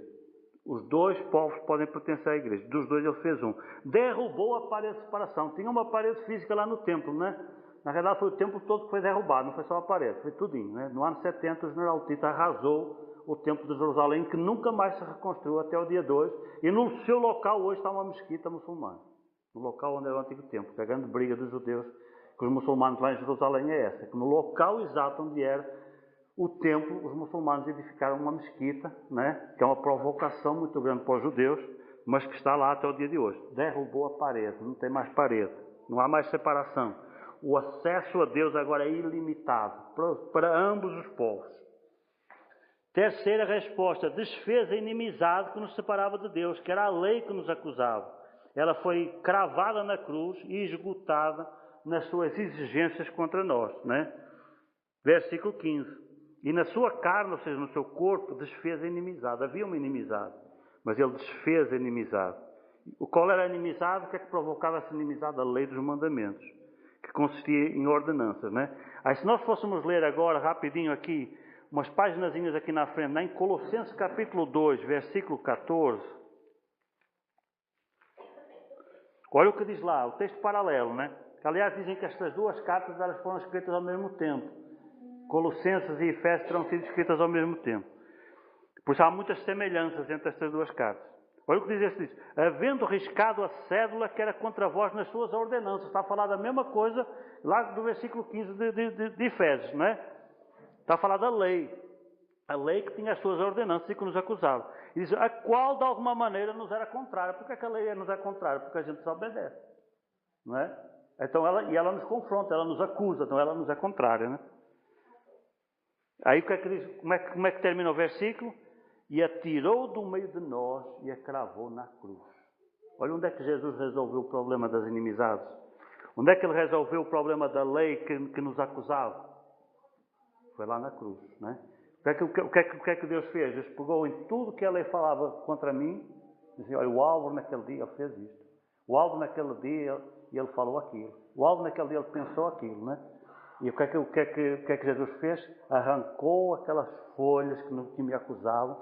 Os dois povos podem pertencer à igreja. Dos dois ele fez um. Derrubou a parede de separação. Tinha uma parede física lá no templo, né? Na verdade foi o templo todo que foi derrubado, não foi só a parede, foi tudinho, né? No ano 70 o general Tito arrasou o templo de Jerusalém, que nunca mais se reconstruiu até o dia 2. E no seu local hoje está uma mesquita muçulmana. No local onde era o antigo templo. Que a grande briga dos judeus com os muçulmanos lá em Jerusalém é essa. Que no local exato onde era o templo, os muçulmanos edificaram uma mesquita, né? Que é uma provocação muito grande para os judeus, mas que está lá até o dia de hoje. Derrubou a parede, não tem mais parede, não há mais separação. O acesso a Deus agora é ilimitado para ambos os povos. Terceira resposta, desfez a inimizade que nos separava de Deus, que era a lei que nos acusava. Ela foi cravada na cruz e esgotada nas suas exigências contra nós, né? Versículo 15. E na sua carne, ou seja, no seu corpo, desfez a inimizade. Havia uma inimizade, mas ele desfez a inimizade. Qual era a inimizade? O que é que provocava essa inimizade? A lei dos mandamentos, que consistia em ordenanças, né? Aí se nós fôssemos ler agora, rapidinho aqui, umas páginas aqui na frente, né? Em Colossenses capítulo 2, versículo 14. Olha o que diz lá, o texto paralelo, né? Que, aliás, dizem que estas duas cartas elas foram escritas ao mesmo tempo. Colossenses e Efésios terão sido escritas ao mesmo tempo. Por isso há muitas semelhanças entre estas duas cartas. Olha o que diz este texto. Havendo riscado a cédula que era contra vós nas suas ordenanças. Está a falar da mesma coisa lá do versículo 15 de Efésios, não é? Está a falar da lei. A lei que tinha as suas ordenanças e que nos acusava. E diz, a qual de alguma maneira nos era contrária. Por que a lei nos é contrária? Porque a gente só obedece. Não é? Então ela nos confronta, ela nos acusa, então ela nos é contrária, né? Aí o que é que diz? Como é que termina o versículo? E atirou do meio de nós e a cravou na cruz. Olha onde é que Jesus resolveu o problema das inimizades. Onde é que ele resolveu o problema da lei que nos acusava? Foi lá na cruz, né? O que é que Deus fez? Deus pegou em tudo que a lei falava contra mim, dizia, olha, o Álvaro naquele dia ele fez isto. O Álvaro naquele dia ele falou aquilo. O Álvaro naquele dia ele pensou aquilo, né? E o que é que Jesus fez? Arrancou aquelas folhas que me acusavam,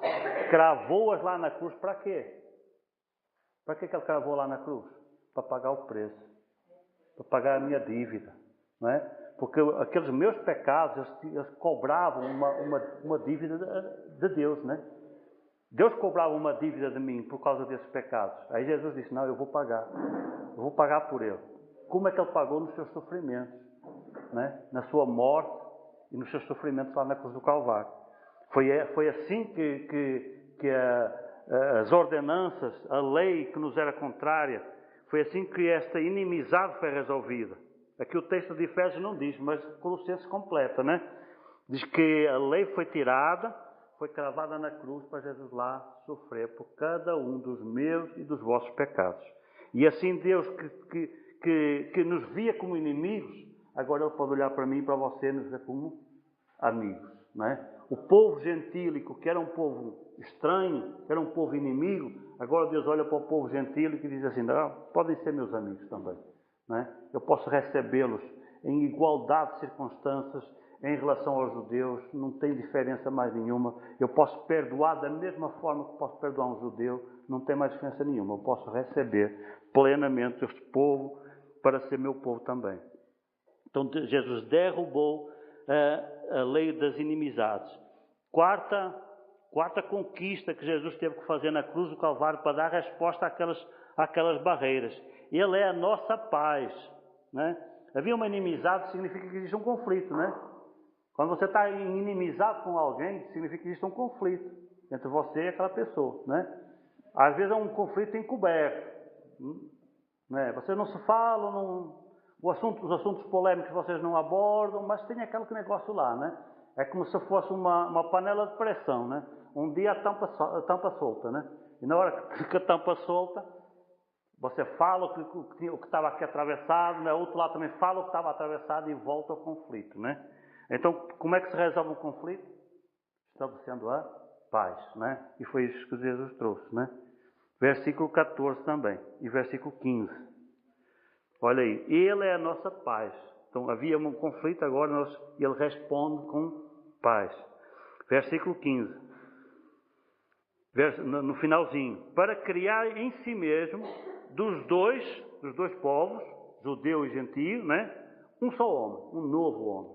cravou-as lá na cruz. Para quê? Para que ele cravou lá na cruz? Para pagar o preço, para pagar a minha dívida, não é? Porque aqueles meus pecados, eles cobravam uma dívida de Deus, né? Deus cobrava uma dívida de mim por causa desses pecados. Aí Jesus disse, não, eu vou pagar por ele. Como é que ele pagou? Nos seus sofrimentos, né? Na sua morte e nos seus sofrimentos lá na cruz do Calvário. Foi assim que as ordenanças, a lei que nos era contrária, foi assim que esta inimizade foi resolvida. Aqui o texto de Efésios não diz, mas Colossenses completa, né? Diz que a lei foi tirada, foi cravada na cruz para Jesus lá sofrer por cada um dos meus e dos vossos pecados. E assim Deus que nos via como inimigos, agora Ele pode olhar para mim e para você e nos ver como amigos, não é? O povo gentílico, que era um povo estranho, que era um povo inimigo, agora Deus olha para o povo gentílico e diz assim, podem ser meus amigos também, não é? Eu posso recebê-los em igualdade de circunstâncias em relação aos judeus, não tem diferença mais nenhuma. Eu posso perdoar da mesma forma que posso perdoar um judeu, não tem mais diferença nenhuma. Eu posso receber plenamente este povo para ser meu povo também. Então Jesus derrubou a lei das inimizades. Quarta conquista que Jesus teve que fazer na cruz do Calvário para dar resposta àquelas barreiras. Ele é a nossa paz. Né? Havia uma inimizade, significa que existe um conflito. Né? Quando você está inimizado com alguém, significa que existe um conflito entre você e aquela pessoa. Né? Às vezes é um conflito encoberto. Né? Vocês não se falam, os assuntos polêmicos vocês não abordam, mas tem aquele negócio lá. Né? É como se fosse uma panela de pressão. Né? Um dia a tampa solta. Né? E na hora que a tampa solta, você fala o que estava aqui atravessado, né? Outro lado também fala o que estava atravessado e volta ao conflito. Né? Então, como é que se resolve um conflito? Estabelecendo a paz. Né? E foi isso que Jesus trouxe. Né? Versículo 14 também. E versículo 15. Olha aí. Ele é a nossa paz. Então, havia um conflito, agora ele responde com paz. Versículo 15. No finalzinho. Para criar em si mesmo, dos dois povos, judeu e gentio, né? Um só homem, um novo homem.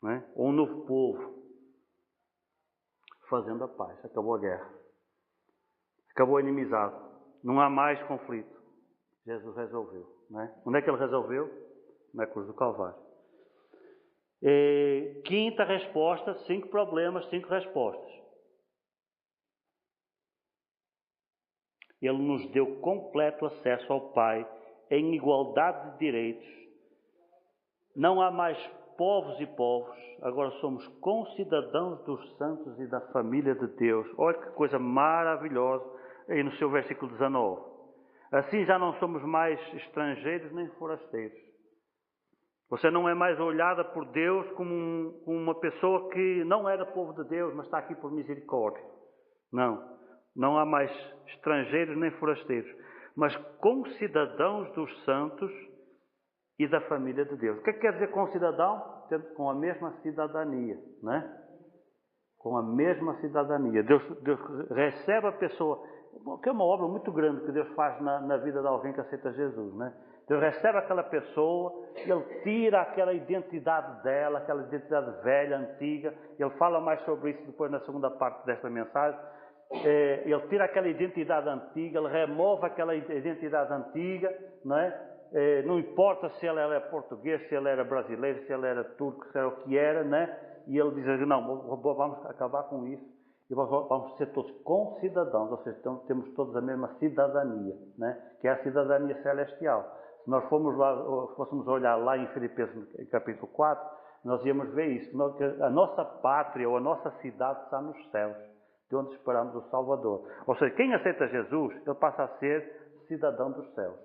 Né? Ou um novo povo. Fazendo a paz. Acabou a guerra. Acabou a inimizade. Não há mais conflito. Jesus resolveu. Né? Onde é que ele resolveu? Na cruz do Calvário. Quinta resposta, 5 problemas, 5 respostas. Ele nos deu completo acesso ao Pai em igualdade de direitos. Não há mais povos e povos, agora somos concidadãos dos santos e da família de Deus. Olha que coisa maravilhosa aí no seu versículo 19. Assim já não somos mais estrangeiros nem forasteiros. Você não é mais olhada por Deus como uma pessoa que não era povo de Deus, mas está aqui por misericórdia. Não há mais estrangeiros nem forasteiros, mas concidadãos dos santos e da família de Deus. O que quer dizer concidadão? Com a mesma cidadania, né? Com a mesma cidadania. Deus recebe a pessoa, que é uma obra muito grande que Deus faz na vida de alguém que aceita Jesus, né? Deus recebe aquela pessoa, Ele tira aquela identidade dela, aquela identidade velha, antiga. Ele fala mais sobre isso depois na segunda parte desta mensagem. Ele tira aquela identidade antiga, Ele remove aquela identidade antiga, não é? Não importa se ela era portuguesa, se ela era brasileira, se ela era turco, se era o que era, né? E Ele diz, não, vamos acabar com isso e vamos ser todos concidadãos, ou seja, temos todos a mesma cidadania, né? Que é a cidadania celestial. Se nós fôssemos olhar lá em Filipenses capítulo 4, nós íamos ver isso, que a nossa pátria ou a nossa cidade está nos céus, de onde esperamos o Salvador. Ou seja, quem aceita Jesus, ele passa a ser cidadão dos céus.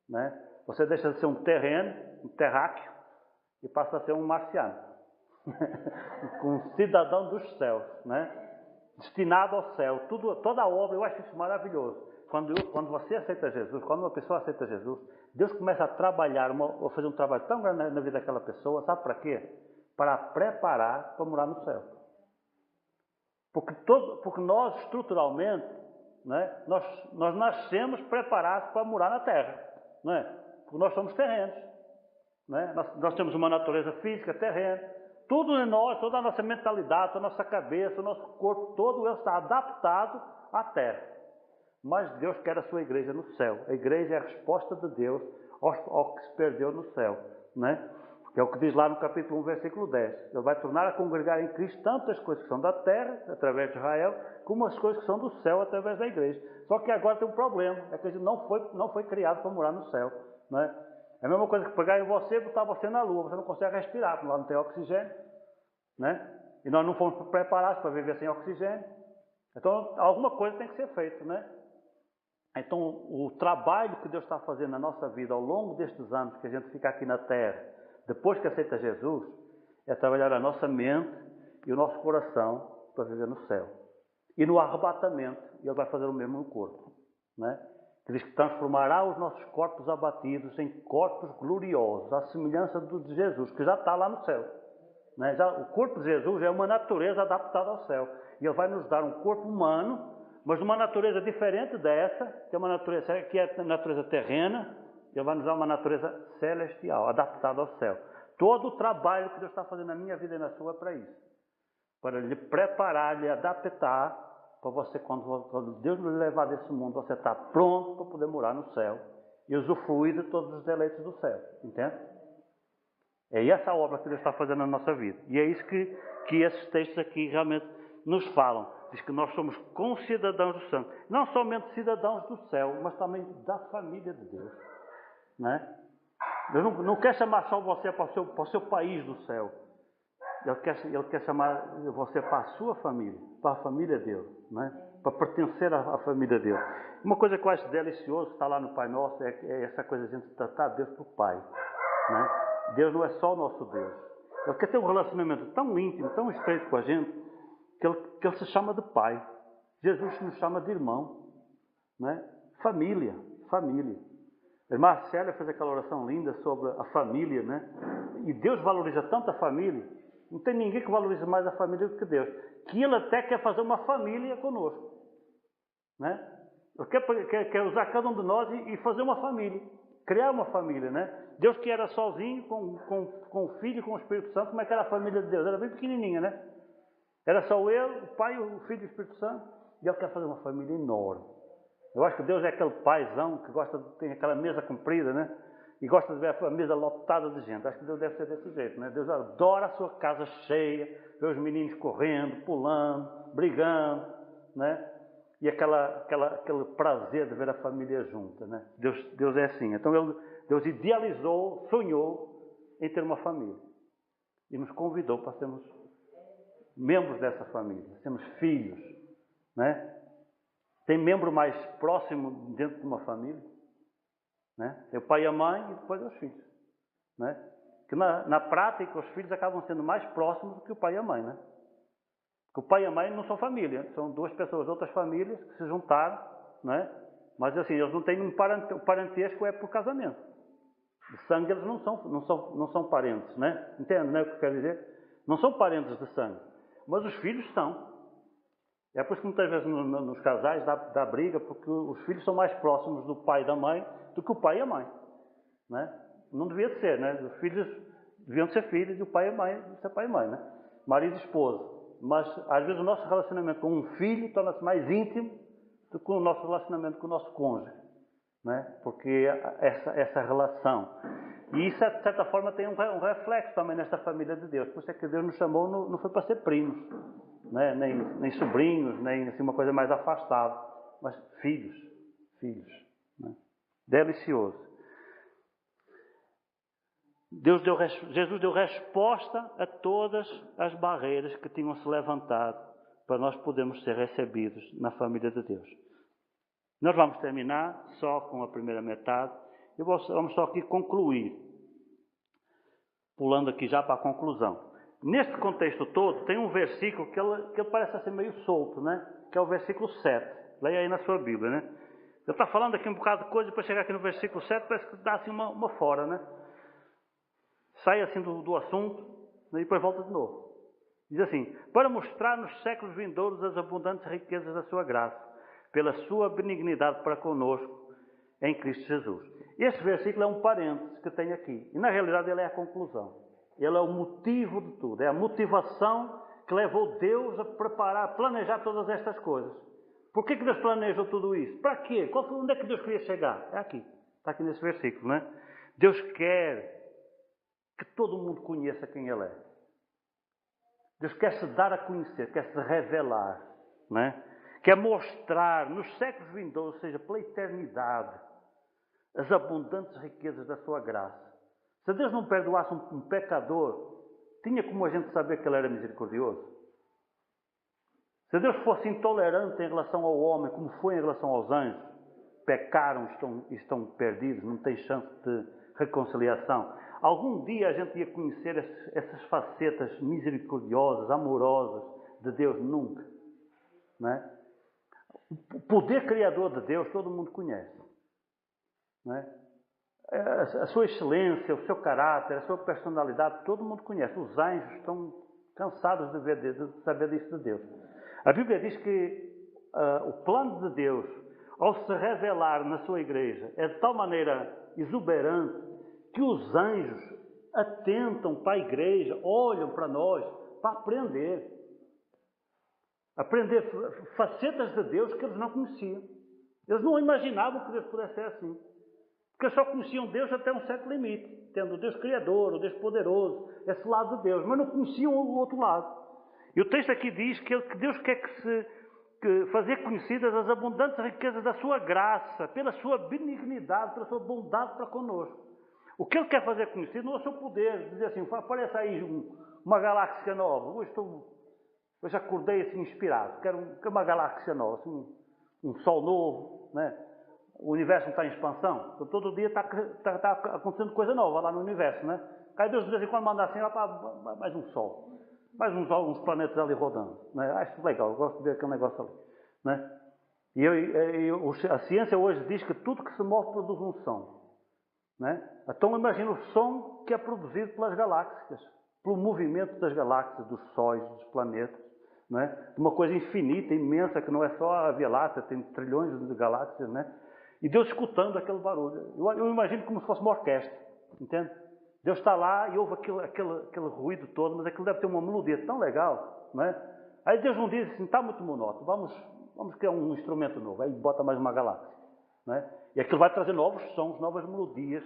Né? Você deixa de ser um terráqueo, e passa a ser um marciano. Um cidadão dos céus. Né? Destinado ao céu. Toda a obra, eu acho isso maravilhoso. Quando você aceita Jesus, quando uma pessoa aceita Jesus, Deus começa a trabalhar, a fazer um trabalho tão grande na vida daquela pessoa, sabe para quê? Para preparar para morar no céu. Porque nós, estruturalmente, né, nós nascemos preparados para morar na terra. Não é? Porque nós somos terrenos. Né? Nós temos uma natureza física, terrena. Tudo em nós, toda a nossa mentalidade, toda a nossa cabeça, o nosso corpo, todo ele está adaptado à terra. Mas Deus quer a sua igreja no céu. A igreja é a resposta de Deus ao que se perdeu no céu. Né? Que é o que diz lá no capítulo 1, versículo 10. Ele vai tornar a congregar em Cristo tanto as coisas que são da terra, através de Israel, como as coisas que são do céu, através da igreja. Só que agora tem um problema, é que a gente não foi criado para morar no céu. Né? É a mesma coisa que pegar em você e botar você na lua. Você não consegue respirar, porque lá não tem oxigênio. Né? E nós não fomos preparados para viver sem oxigênio. Então, alguma coisa tem que ser feita. Né? Então, o trabalho que Deus está fazendo na nossa vida ao longo destes anos que a gente fica aqui na terra, depois que aceita Jesus, é trabalhar a nossa mente e o nosso coração para viver no céu. E no arrebatamento, Ele vai fazer o mesmo no corpo. Né? Que diz que transformará os nossos corpos abatidos em corpos gloriosos, à semelhança de Jesus, que já está lá no céu. Né? O corpo de Jesus é uma natureza adaptada ao céu. E Ele vai nos dar um corpo humano, mas de uma natureza diferente dessa, que é uma natureza que é a natureza terrena, Ele vai nos dar uma natureza celestial, adaptada ao céu. Todo o trabalho que Deus está fazendo na minha vida e na sua é para isso. Para lhe preparar, lhe adaptar, para você, quando Deus lhe levar desse mundo, você está pronto para poder morar no céu e usufruir de todos os deleites do céu. Entende? É essa obra que Deus está fazendo na nossa vida. E é isso que esses textos aqui realmente nos falam. Diz que nós somos concidadãos do céu. Não somente cidadãos do céu, mas também da família de Deus. Não é? Deus não quer chamar só você para o seu país do céu. Ele quer chamar você para a sua família, para a família dele, não é? Para pertencer à família dele. Uma coisa que eu acho delicioso, está lá no Pai Nosso, é essa coisa de a gente tratar Deus por Pai. Não é? Deus não é só o nosso Deus. Ele quer ter um relacionamento tão íntimo, tão estreito com a gente, que ele se chama de Pai. Jesus nos chama de irmão. Não é? Família. A irmã Célia fez aquela oração linda sobre a família, né? E Deus valoriza tanto a família. Não tem ninguém que valorize mais a família do que Deus. Que Ele até quer fazer uma família conosco. Né? Ele quer usar cada um de nós e fazer uma família. Criar uma família, né? Deus que era sozinho, com o Filho e com o Espírito Santo, como é que era a família de Deus? Era bem pequenininha, né? Era só Ele, o Pai, o Filho e o Espírito Santo. E Ele quer fazer uma família enorme. Eu acho que Deus é aquele paizão que gosta de ter aquela mesa comprida, né? E gosta de ver a mesa lotada de gente. Acho que Deus deve ser desse jeito, né? Deus adora a sua casa cheia, ver os meninos correndo, pulando, brigando, né? E aquele prazer de ver a família junta, né? Deus é assim. Então Deus idealizou, sonhou em ter uma família. E nos convidou para sermos membros dessa família, sermos filhos, né? Tem membro mais próximo dentro de uma família? Né? É o pai e a mãe e depois os filhos. Né? Que na prática os filhos acabam sendo mais próximos do que o pai e a mãe. Né? Porque o pai e a mãe não são família, são duas pessoas de outras famílias que se juntaram, né? Mas assim, eles não têm o parentesco é por casamento. De sangue eles não são parentes, né? Entende, né, o que eu quero dizer? Não são parentes de sangue, mas os filhos são. É por isso que muitas vezes nos casais dá briga, porque os filhos são mais próximos do pai e da mãe do que o pai e a mãe. Né? Não devia ser, né? Os filhos deviam ser filhos e o pai e a mãe ser pai e mãe, né? Marido e esposa. Mas às vezes o nosso relacionamento com um filho torna-se mais íntimo do que o nosso relacionamento com o nosso cônjuge. Né? Porque essa relação. E isso, de certa forma, tem um reflexo também nesta família de Deus. Por isso é que Deus nos chamou, não foi para ser primos. Né? Nem sobrinhos, nem assim, uma coisa mais afastada, mas filhos, né? Delicioso. Jesus deu resposta a todas as barreiras que tinham se levantado para nós podermos ser recebidos na família de Deus. Nós vamos terminar só com a primeira metade e vamos só aqui concluir, pulando aqui já para a conclusão. Neste contexto todo, tem um versículo que ele parece assim meio solto, né? Que é o versículo 7. Leia aí na sua Bíblia, né? Ele está falando aqui um bocado de coisa, depois chegar aqui no versículo 7, parece que dá assim uma fora, né? Sai assim do assunto, e depois volta de novo. Diz assim: para mostrar nos séculos vindouros as abundantes riquezas da sua graça, pela sua benignidade para conosco, em Cristo Jesus. Este versículo é um parênteses que tem aqui. E na realidade ele é a conclusão. Ele é o motivo de tudo. É a motivação que levou Deus a preparar, a planejar todas estas coisas. Por que Deus planejou tudo isso? Para quê? Onde é que Deus queria chegar? É aqui. Está aqui nesse versículo, não é? Deus quer que todo mundo conheça quem Ele é. Deus quer se dar a conhecer, quer se revelar, não é? Quer mostrar nos séculos vindouros, ou seja, pela eternidade, as abundantes riquezas da sua graça. Se Deus não perdoasse um pecador, tinha como a gente saber que Ele era misericordioso? Se Deus fosse intolerante em relação ao homem, como foi em relação aos anjos, pecaram e estão perdidos, não têm chance de reconciliação. Algum dia a gente ia conhecer essas facetas misericordiosas, amorosas de Deus? Nunca. Não é? O poder criador de Deus todo mundo conhece. Não é? A sua excelência, o seu caráter, a sua personalidade, todo mundo conhece. Os anjos estão cansados de saber disso de Deus. A Bíblia diz que o plano de Deus, ao se revelar na sua igreja, é de tal maneira exuberante que os anjos atentam para a igreja, olham para nós, para aprender. Aprender facetas de Deus que eles não conheciam. Eles não imaginavam que Deus pudesse ser assim. Porque eles só conheciam Deus até um certo limite. Tendo o Deus Criador, o Deus Poderoso, esse lado de Deus. Mas não conheciam o outro lado. E o texto aqui diz que Deus quer que fazer conhecidas as abundantes riquezas da sua graça, pela sua benignidade, pela sua bondade para connosco. O que Ele quer fazer conhecido não é o seu poder. Dizer assim, aparece aí uma galáxia nova. Hoje acordei assim inspirado. Quero uma galáxia nova, assim, um sol novo, né? O universo não está em expansão. Então, todo dia está acontecendo coisa nova lá no universo, né? Aí Deus de vez em quando manda assim, mais um sol. Mais uns planetas ali rodando. Né? Acho legal, eu gosto de ver aquele negócio ali. Né? A ciência hoje diz que tudo que se move produz um som. Né? Então imagina o som que é produzido pelas galáxias, pelo movimento das galáxias, dos sóis, dos planetas. Né? De uma coisa infinita, imensa, que não é só a Via Láctea, tem trilhões de galáxias. Né? E Deus escutando aquele barulho. Eu imagino como se fosse uma orquestra. Entende? Deus está lá e ouve aquele ruído todo, mas aquilo deve ter uma melodia tão legal, não é? Aí Deus não diz assim, está muito monótono, vamos criar um instrumento novo, aí bota mais uma galáxia, não é? E aquilo vai trazer novos sons, novas melodias,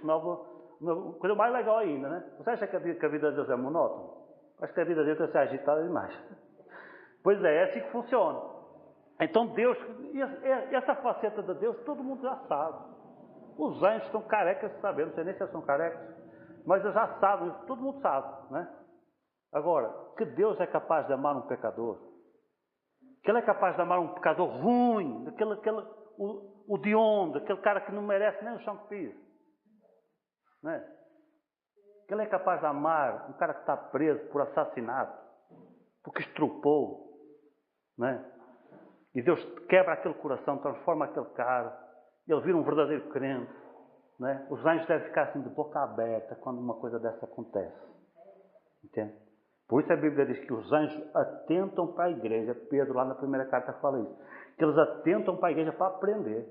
coisa mais legal ainda, né? Você acha que a vida de Deus é monótona? Acho que a vida de Deus é agitada demais. Pois é assim que funciona. Então Deus, essa faceta de Deus, todo mundo já sabe. Os anjos estão carecas de saber, não sei nem se eles são carecas. Mas eles já sabem, todo mundo sabe, né? Agora, que Deus é capaz de amar um pecador, que Ele é capaz de amar um pecador ruim, o hediondo, aquele cara que não merece nem o chão que pisa, né? Que Ele é capaz de amar um cara que está preso por assassinato, porque estrupou, né? E Deus quebra aquele coração, transforma aquele cara, e ele vira um verdadeiro crente. Né? Os anjos devem ficar assim de boca aberta quando uma coisa dessa acontece. Entende? Por isso a Bíblia diz que os anjos atentam para a igreja. Pedro lá na primeira carta fala isso. Que eles atentam para a igreja para aprender.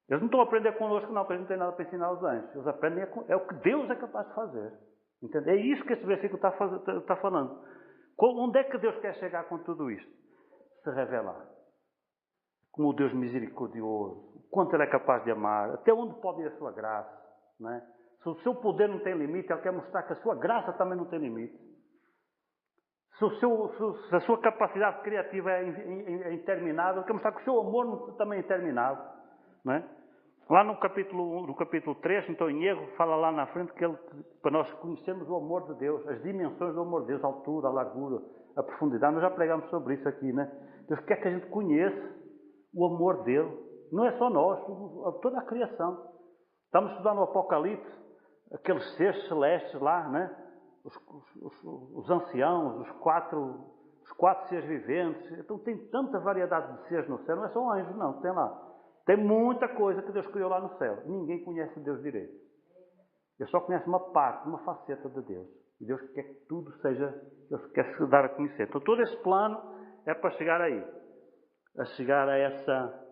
Eles não estão a aprender conosco não, porque eles não têm nada para ensinar aos anjos. Eles aprendem, é o que Deus é capaz de fazer. Entende? É isso que esse versículo está falando. Onde é que Deus quer chegar com tudo isto? Se revelar. Como o Deus misericordioso, quanto Ele é capaz de amar, até onde pode ir a sua graça. Né? Se o seu poder não tem limite, Ele quer mostrar que a sua graça também não tem limite. Se a sua capacidade criativa é interminável, Ele quer mostrar que o seu amor também é interminável. Né? Lá no capítulo 3, não estou em erro, fala lá na frente que para nós conhecermos o amor de Deus, as dimensões do amor de Deus, a altura, a largura, a profundidade. Nós já pregamos sobre isso aqui. Né? Deus quer que a gente conheça o amor dele. Não é só nós, toda a criação. Estamos estudando o Apocalipse, aqueles seres celestes lá, né? Os anciãos, os quatro seres viventes. Então tem tanta variedade de seres no céu, não é só anjos, não, tem lá. Tem muita coisa que Deus criou lá no céu. Ninguém conhece Deus direito. Ele só conhece uma parte, uma faceta de Deus. E Deus quer que tudo seja, Deus quer se dar a conhecer. Então todo esse plano é para chegar aí. A chegar a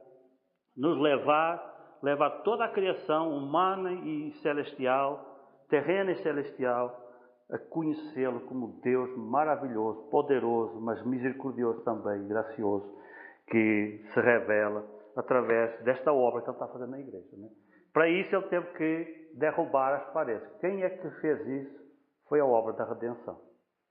nos levar toda a criação humana e celestial, terrena e celestial, a conhecê-lo como Deus maravilhoso, poderoso, mas misericordioso também, gracioso, que se revela através desta obra que Ele está fazendo na igreja. Né? Para isso Ele teve que derrubar as paredes. Quem é que fez isso? Foi a obra da redenção.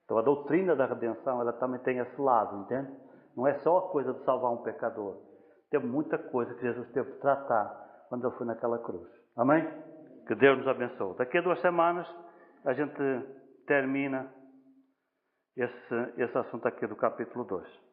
Então a doutrina da redenção, ela também tem esse lado, entende? Não é só a coisa de salvar um pecador. Tem muita coisa que Jesus teve de tratar quando Ele foi naquela cruz. Amém? Que Deus nos abençoe. Daqui a 2 semanas a gente termina esse assunto aqui do capítulo 2.